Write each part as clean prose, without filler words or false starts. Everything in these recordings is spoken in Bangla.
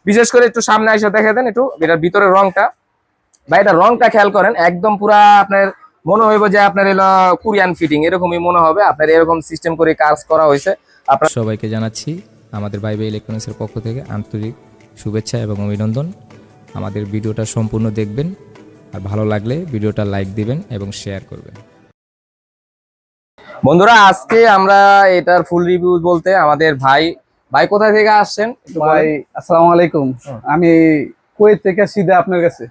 বিশেষ করে একটু সামনে এসে দেখে দেন একটু এটার ভিতরের রংটা ভাই, এটা রংটা খেয়াল করেন, একদম পুরা আপনার মনে হইব যে আপনার এলো কোরিয়ান ফিটিং, এরকমই মনে হবে আপনার, এরকম সিস্টেম করে কাজ করা হয়েছে। আপনার সবাইকে জানাচ্ছি আমাদের বাইবে ইলেকট্রনিক্সের পক্ষ থেকে আন্তরিক শুভেচ্ছা এবং অভিনন্দন। আমাদের ভিডিওটা সম্পূর্ণ দেখবেন, আর ভালো লাগলে ভিডিওটা লাইক দিবেন এবং শেয়ার করবেন। বন্ধুরা, আজকে আমরা এটার ফুল রিভিউ বলতে আমাদের ভাই ভাই কোথা থেকে আসছেন একটু ভাই বলেন। আসসালামু আলাইকুম, আমি কুয়েত থেকে সিধা আপনার কাছে।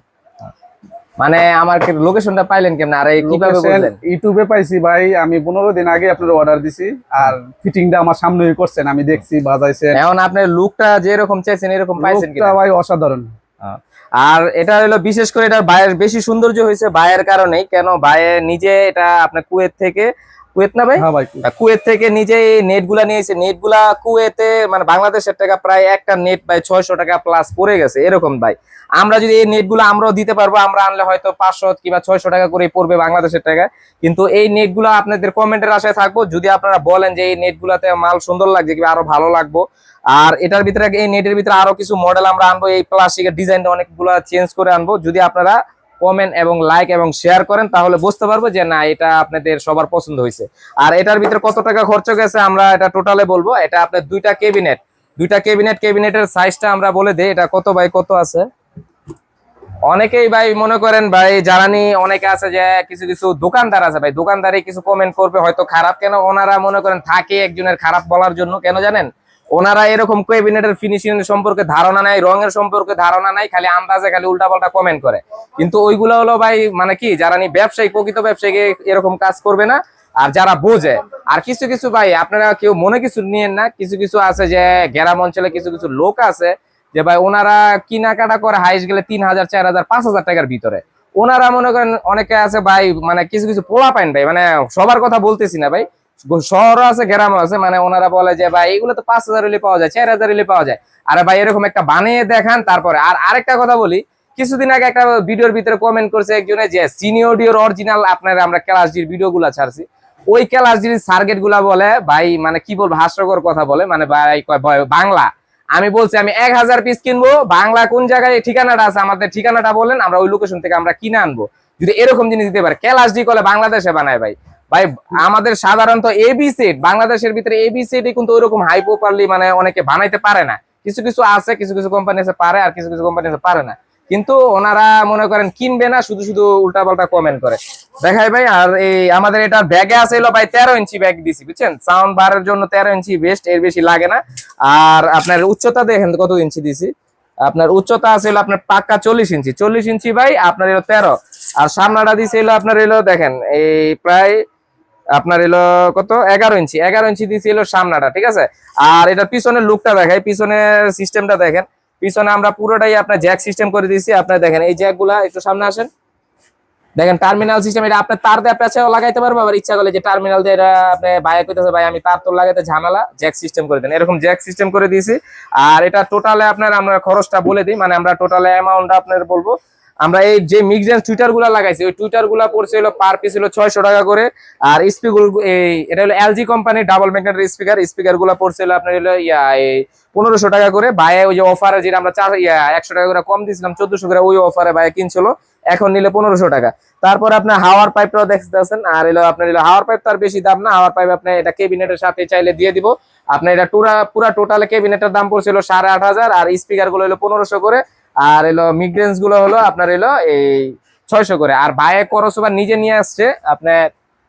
মানে আমার লোকেশনটা পাইলেন কেমন আর কিভাবে বললেন? ইউটিউবে পাইছি ভাই, আমি 15 দিন আগে আপনার অর্ডার দিছি, আর ফিটিংটা আমার সামনেই করছেন, আমি দেখছি বাজাইছেন। এখন আপনার লুকটা যেরকম চাইছেন এরকম পাইছেন কিনা? লুকটা ভাই অসাধারণ। আর এটা হলো বিশেষ করে এটার বাইরের বেশি সৌন্দর্য হয়েছে বাইরের কারণেই, কেন বাইরে নিজে এটা আপনার কুয়েত থেকে, কুয়েত না ভাই? হ্যাঁ ভাই, কুয়েত থেকে নিজে নেট গুলা নিয়েছে, নেট গুলা কুয়েতে মানে বাংলাদেশের টাকা প্রায় একটা নেট ভাই 600 টাকা প্লাস পড়ে গেছে এরকম ভাই। আমরা যদি এই নেট গুলো আমরাও দিতে পারবো, আমরা আনলে হয়তো 500 কিংবা 600 টাকা করে পড়বে বাংলাদেশের টাকা। কিন্তু এই নেট গুলা আপনাদের কমেন্টের আশায় থাকবো, যদি আপনারা বলেন যে এই নেট গুলাতে মাল সুন্দর লাগছে কিংবা আরো ভালো লাগবো। আর এটার ভিতরে এই নেটের ভিতরে আরো কিছু মডেল আমরা আনবো, এই প্লাস্টিকের ডিজাইনটা অনেকগুলো চেঞ্জ করে আনবো। যদি আপনারা কমেন্ট এবং লাইক এবং শেয়ার করেন তাহলে বুঝতে পারবো যে না এটা আপনাদের সবার পছন্দ হয়েছে। আর এটার ভিতরে কত টাকা খরচ গেছে আমরা এটা টোটালে বলবো। এটা আপনার দুইটা ক্যাবিনেটের সাইজটা আমরা বলে দেই, এটা কত বাই কত আছে। অনেকেই ভাই মনে করেন ভাই জানানি, অনেকে আছে যে কিছু কিছু দোকানদার আছে ভাই, দোকানদারই কিছু কমেন্ট করবে হয়তো খারাপ, কেন ওনারা মনে করেন থাকে একজনের খারাপ বলার জন্য, কেন জানেন? ওনারা এরকম ক্যাবিনেটের ফিনিশিং সম্পর্কে ধারণা নাই, রঙের সম্পর্কে ধারণা নাই, খালি আন্দাজে খালি উল্টাপাল্টা কমেন্ট করে। কিন্তু ওইগুলো হলো ভাই মানে কি জানানি ব্যবসায়ী, প্রকৃত ব্যবসায়ী এরকম কাজ করবে না। আর যারা বোঝে, আর কিছু কিছু ভাই আপনারা কেউ মনে কিছু নিয়েন না, কিছু কিছু আছে যে গ্রাম অঞ্চলে কিছু কিছু লোক আছে যে ভাই ওনারা কেনাকাটা করে হাইস গেলে 3000 4000 5000 টাকার ভিতরে। ওনারা মনে করেন অনেকে আছে ভাই মানে কিছু কিছু পোলা পাইন ভাই, মানে সবার কথা বলতেছি না ভাই, শহরও আছে গ্রামও আছে, মানে ওনারা বলে যে ভাই এগুলো তো 5000 হলে পাওয়া যায়, 4000 হলে পাওয়া যায়। আরে ভাই এরকম একটা বানিয়ে দেখান তারপরে। আর আরেকটা কথা বলি, কিছুদিন আগে একটা ভিডিওর ভিতরে কমেন্ট করছে একজনে যে সিনিয়র ডিওর অরিজিনাল আপনার আমরা ক্লাসজির ভিডিও গুলা ছাড়ছি, ওই ক্লাসজির সার্কিট গুলা বলে ভাই মানে কি বলবো হাস্যকর কথা বলে, মানে ভাই বাংলা। আমি বলছি আমি 1000 পিস কিনবো, বাংলা কোন জায়গায় ঠিকানাটা আছে আমাদের ঠিকানাটা বলেন, আমরা ওই লোকেশন থেকে আমরা কিনে আনবো। যদি এরকম জিনিস দিতে পারে, ক্লাসজি কলে বাংলাদেশে বানায় ভাই। ভাই আমাদের সাধারণত এবি সেট বাংলাদেশের ভিতরে এবি সেটই কিন্তু ওইরকম হাই প্রপারলি মানে অনেকে বানাইতে পারে না। কিছু কিছু আছে, কিছু কিছু কোম্পানি আছে পারে, আর কিছু কিছু কোম্পানি আছে পারে না। কিন্তু ওনারা মনে করেন কিনবে না, শুধু শুধু উল্টা পাল্টা কমেন্ট করে দেখায় ভাই। আর এই আমাদের এটা ব্যাগে আছে এলো ভাই 13 ইঞ্চি ব্যাগ দিছি, বুঝছেন? সাউন্ড বারের জন্য 13 ইঞ্চি বেস্ট, এর বেশি লাগে না। আর আপনার উচ্চতা দেখেন কত ইঞ্চি দিছি, আপনার উচ্চতা আছে আপনার পাক্কা 40 ইঞ্চি ভাই, আপনার এলো 13। আর সামনাটা দিছে এলো আপনার এলো দেখেন এই প্রায় আপনার এলো কত 11 ইঞ্চি দিয়েছিল সামনাটা, ঠিক আছে। আর এটা পিছনের লুকটা দেখাই, পিছনের সিস্টেমটা দেখেন। পিছনে আমরা পুরোটাই আপনার জ্যাক সিস্টেম করে দিয়েছি, আপনার দেখেন এই জ্যাক গুলা, একটু সামনে আসেন দেখেন টার্মিনাল সিস্টেম। এটা আপনার তার দিয়ে পেঁচাও লাগাইতে পারবো, আবার ইচ্ছা করলে যে টার্মিনাল দিয়ে এটা আপনি বাইরে কইতেছে ভাই আমি তার তো লাগাইতে ঝামেলা, জ্যাক সিস্টেম করে দেন, এরকম জ্যাক সিস্টেম করে দিয়েছি। আর এটা টোটালে আপনার আমরা খরচটা বলে দিই, মানে আমরা টোটালে অ্যামাউন্টটা আপনার বলবো। আমরা এই যে মিক্সড টুইটার গুলা লাগাইছি, ওই টুইটার গুলা পড়ছে হলো পার পিস হলো 600 টাকা করে। আর স্পিকার এই এটা হলো এলজি কোম্পানির ডাবল ম্যাগনেটের স্পিকার গুলা পড়ছে হলো আপনার হলো এই 1500 টাকা করে। ভাইয়া ওই যে অফারে যেটা আমরা 100 টাকা করে কম দিয়েছিলাম 1400 করে, ওই অফারে ভাইয়া কিনছিল, এখন নিলে 1500 টাকা। তারপর আপনার হাওয়ার পাইপটাও দেখতেছেন, আর এলো আপনার এলো হাওয়ার পাইপ তার বেশি দাম না, হাওয়ার পাইপ আপনি এটা ক্যাবিনেটের সাথে চাইলে দিয়ে দিব। আপনার এটা পুরা টোটাল ক্যাবিনেটের দাম পড়ছিল 8500, আর স্পিকার গুলো হলো 1500 করে, আর এলো মিডরেঞ্জ গুলো হলো আপনার এলো এই 600 করে। আর ভাইয়ের করসোবার নিজে নিয়ে আসছে আপনার,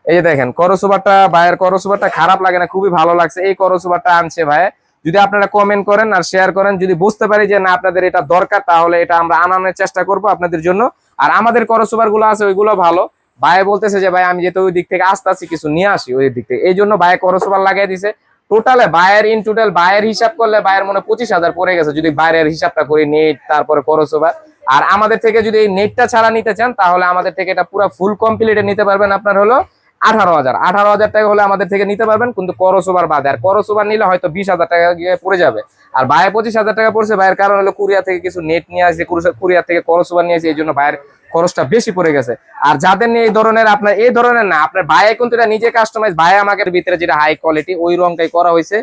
এই যে দেখেন করসোবারটা, ভাইয়ের করসোবারটা খারাপ লাগে না, খুবই ভালো লাগছে, এই করসোবারটা আনছে ভাই। যদি আপনারা কমেন্ট করেন আর শেয়ার করেন, যদি বুঝতে পারি যে না আপনাদের এটা দরকার, তাহলে এটা আমরা আনানোর চেষ্টা করব আপনাদের জন্য। আর আমাদের করসোবার গুলো আছে ওইগুলো ভালো। ভাই বলতেছে যে ভাই আমি যেহেতু ওই দিক থেকে আসতে কিছু নিয়ে আসি ওই দিক থেকে, এই জন্য ভাই করসোবার লাগিয়ে দিছে। টোটালে বায়ের ইন টোটাল বায়ের হিসাব করলে বায়ের মনে 25,000 পড়ে গেছে, যদি বাইরের হিসাবটা করি নেট তারপরে করসোবার। আর আমাদের থেকে যদি এই নেটটা ছাড়া নিতে চান, তাহলে আমাদের থেকে এটা পুরো ফুল কমপ্লিটে নিতে পারবেন আপনার হলো 18,000 টাকা হলে আমাদের থেকে নিতে পারবেন, কিন্তু করসোবার বাদে। আর করসোবার নিলে হয়তো 20,000 টাকা গিয়ে পড়ে যাবে। আর বাইরে 25,000 টাকা পড়ছে, বাইরের কারণ হলো কুরিয়া থেকে কিছু নেট নিয়ে আসে, কুরিয়া থেকে করসোবার নিয়ে আসে, এই জন্য বাইরের খরচটা বেশি পড়ে গেছে। আর যাদের নিয়ে এই ধরনের আপনার এই ধরনের না, আপনার ভাইয়া কিন্তু এটা নিজে কাস্টমাইজ, ভাই আমাদের ভিতরে যেটা হাই কোয়ালিটি ওই রংটাই করা হয়েছে।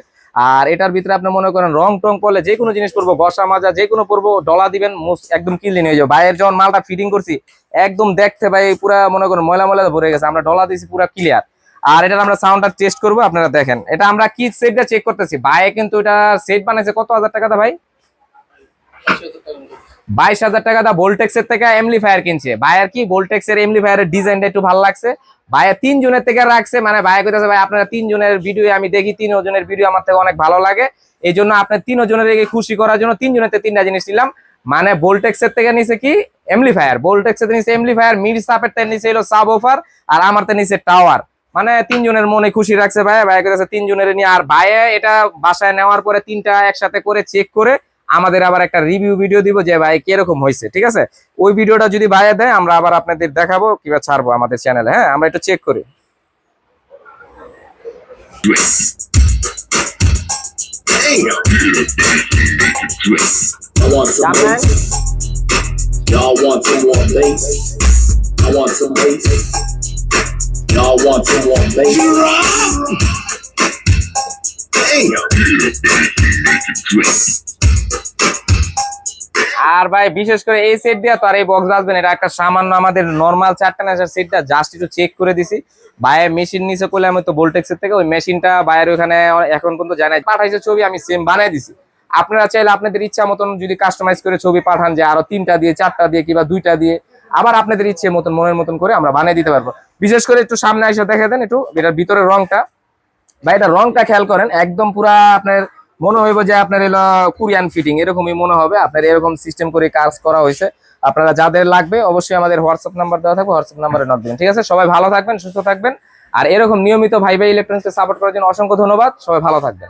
আর এটার ভিতরে আপনি মনে করেন রং টং করলে যে কোনো জিনিস করবো, ঘষা মাজা যে কোনো করবো, ডলা দিবেন, একদম ক্লিন হয়ে যাবে। ভাইয়ের যখন মালটা ফিটিং করছি একদম দেখতে ভাই পুরা মনে করেন ময়লা ময়লা ভরে গেছে, আমরা ডলা দিয়েছি পুরা ক্লিয়ার। আর এটা আমরা সাউন্ডটা টেস্ট করবো, আপনারা দেখেন। এটা আমরা কি সেটটা চেক করতেছি, ভাই কিন্তু এটা সেট বানাইছে কত হাজার টাকা দা ভাই? 22,000 টাকা দা ভোল্টেক্সের থেকে এমপ্লিফায়ার কিনছে। ভাইয়ের কি ভোল্টেক্সের এমপ্লিফায়ারের ডিজাইনটা একটু ভালো লাগছে, ভাইয়া 3 জনের থেকে রাখছে, মানে ভাইয়া কইতাছে ভাই আপনারা 3 জনের ভিডিও আমি দেখি, 3 জনের ভিডিও আমার থেকে অনেক ভালো লাগে, এই জন্য আপনার 3 জনের খুশি করার জন্য 3 জনের 3টা জিনিস নিলাম। মানে ভোল্টেক্সের থেকে নিছে কি এমপ্লিফায়ার, ভোল্টেক্সের নিছে এমপ্লিফায়ার, মিরসাপের থেকে নিছে হলো সাব অফার, আর আমার থেকে নিছে টাওয়ার। মানে 3 জনের মনে খুশি রাখছে ভাইয়া। ভাইয়া কইতাছে 3 জনের নিয়ে, আর ভাইয়া এটা বাসায় নেওয়ার পরে 3টা একসাথে করে চেক করে আমাদের আবার একটা রিভিউ ভিডিও দিব যে ভাই কিরকম হয়েছে, ঠিক আছে? ওই ভিডিওটা যদি ভাইয়া দেয় আমরা আবার আপনাদের দেখাবো কিভাবে ছাড়বো আমাদের চ্যানেলে। হ্যাঁ, আমরা একটু চেক করি। I want some bass. Y'all want some more bass? I want some bass. Y'all want some more bass? আর ভাই বিশেষ করে এই সেট দিয়া তো আর এই বক্স আসবেন, এটা একটা সামান্য আমাদের নরমাল 4টা নেশার সেটটা জাস্ট একটু চেক করে দিছি। ভাইয়ের মেশিন নিচে করলে আমি তো ভোল্টেক্সের থেকে ওই মেশিনটা ভাইয়ের ওখানে এখন পর্যন্ত জানাই পাঠাইছে, ছবি আমি সেম বানাই দিছি। আপনারা চাইলে আপনাদের ইচ্ছা মতন যদি কাস্টমাইজ করে ছবি পাঠান যে আরো 3টা দিয়ে 4টা দিয়ে কিংবা 2টা দিয়ে, আবার আপনাদের ইচ্ছে মতন মনের মতন করে আমরা বানিয়ে দিতে পারবো। বিশেষ করে একটু সামনে এসে দেখে দেন একটু এটার ভিতরের রংটা, ভাই এটা রংটা খেয়াল করেন, একদম পুরা আপনার মনে হইব যে আপনার এলো কোরিয়ান ফিটিং, এরকমই মনে হবে। আপনার এরকম সিস্টেম করে কাজ করা হয়েছে। আপনারা যাদের লাগবে অবশ্যই আমাদের হোয়াটসঅ্যাপ নাম্বার দেওয়া থাকবে, হোয়াটসঅ্যাপ নাম্বারে নক দিবেন, ঠিক আছে? সবাই ভালো থাকবেন, সুস্থ থাকবেন, আর এরকম নিয়মিত ভাই ইলেকট্রনিক্সকে সাপোর্ট করার জন্য অসংখ্য ধন্যবাদ। সবাই ভালো থাকবেন।